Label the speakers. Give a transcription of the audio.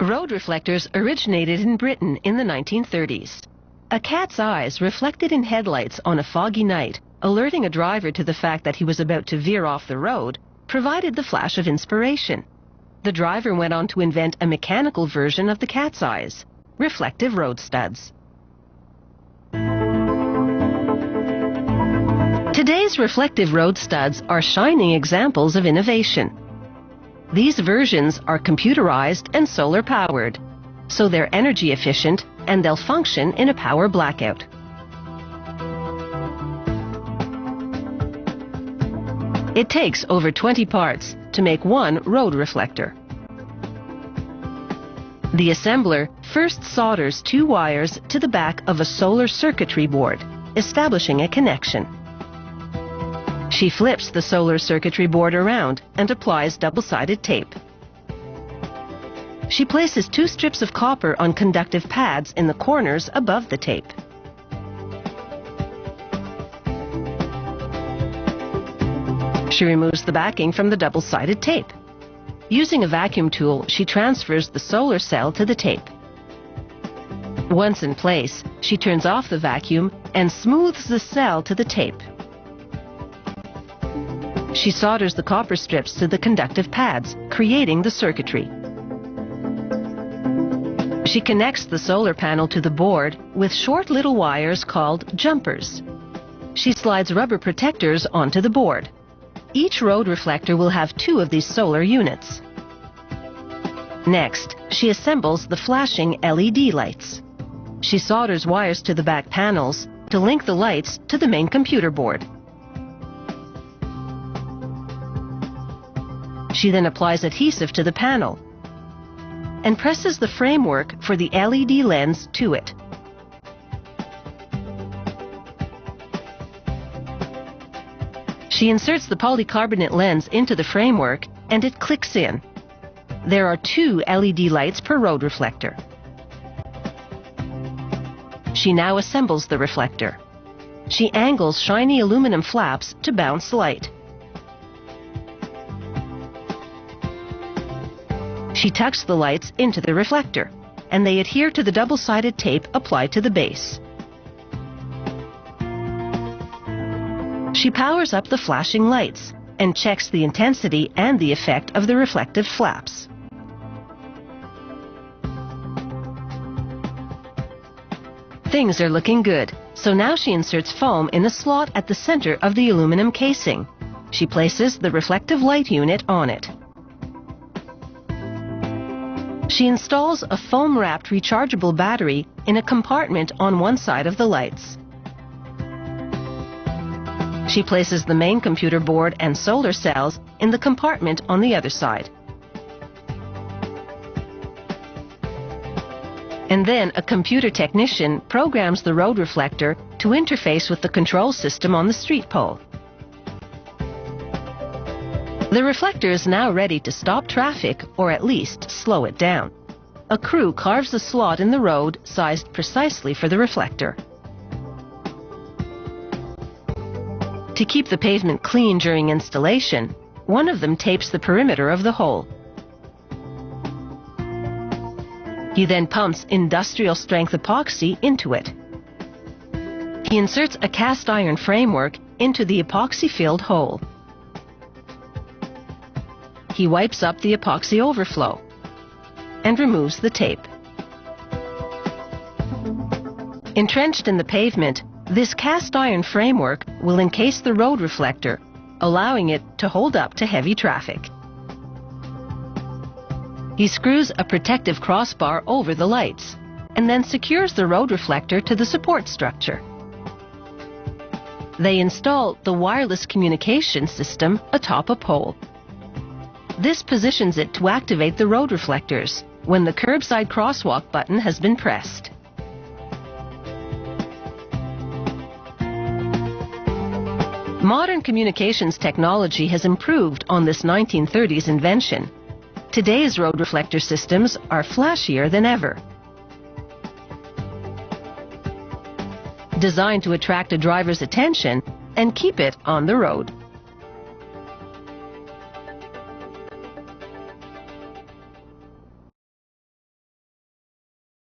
Speaker 1: Road reflectors originated in Britain in the 1930s. A cat's eyes reflected in headlights on a foggy night, alerting a driver to the fact that he was about to veer off the road, provided the flash of inspiration. The driver went on to invent a mechanical version of the cat's eyes, reflective road studs. Today's reflective road studs are shining examples of innovation. These versions are computerized and solar-powered, so they're energy efficient and they'll function in a power blackout. It takes over 20 parts to make one road reflector. The assembler first solders 2 wires to the back of a solar circuitry board, establishing a connection. She flips the solar circuitry board around and applies double-sided tape. She places 2 strips of copper on conductive pads in the corners above the tape. She removes the backing from the double-sided tape. Using a vacuum tool, she transfers the solar cell to the tape. Once in place, she turns off the vacuum and smooths the cell to the tape. She solders the copper strips to the conductive pads, creating the circuitry. She connects the solar panel to the board with short little wires called jumpers. She slides rubber protectors onto the board. Each road reflector will have 2 of these solar units. Next, she assembles the flashing LED lights. She solders wires to the back panels to link the lights to the main computer board. She then applies adhesive to the panel and presses the framework for the LED lens to it. She inserts the polycarbonate lens into the framework and it clicks in. There are 2 LED lights per road reflector. She now assembles the reflector. She angles shiny aluminum flaps to bounce light. She tucks the lights into the reflector, and they adhere to the double-sided tape applied to the base. She powers up the flashing lights and checks the intensity and the effect of the reflective flaps. Things are looking good, so now she inserts foam in a slot at the center of the aluminum casing. She places the reflective light unit on it. She installs a foam-wrapped rechargeable battery in a compartment on one side of the lights. She places the main computer board and solar cells in the compartment on the other side. And then a computer technician programs the road reflector to interface with the control system on the street pole. The reflector is now ready to stop traffic or at least slow it down. A crew carves a slot in the road sized precisely for the reflector. To keep the pavement clean during installation, one of them tapes the perimeter of the hole. He then pumps industrial-strength epoxy into it. He inserts a cast iron framework into the epoxy-filled hole. He wipes up the epoxy overflow and removes the tape. Entrenched in the pavement, this cast iron framework will encase the road reflector, allowing it to hold up to heavy traffic. He screws a protective crossbar over the lights and then secures the road reflector to the support structure. They install the wireless communication system atop a pole. This positions it to activate the road reflectors when the curbside crosswalk button has been pressed. Modern communications technology has improved on this 1930s invention. Today's road reflector systems are flashier than ever. Designed to attract a driver's attention and keep it on the road.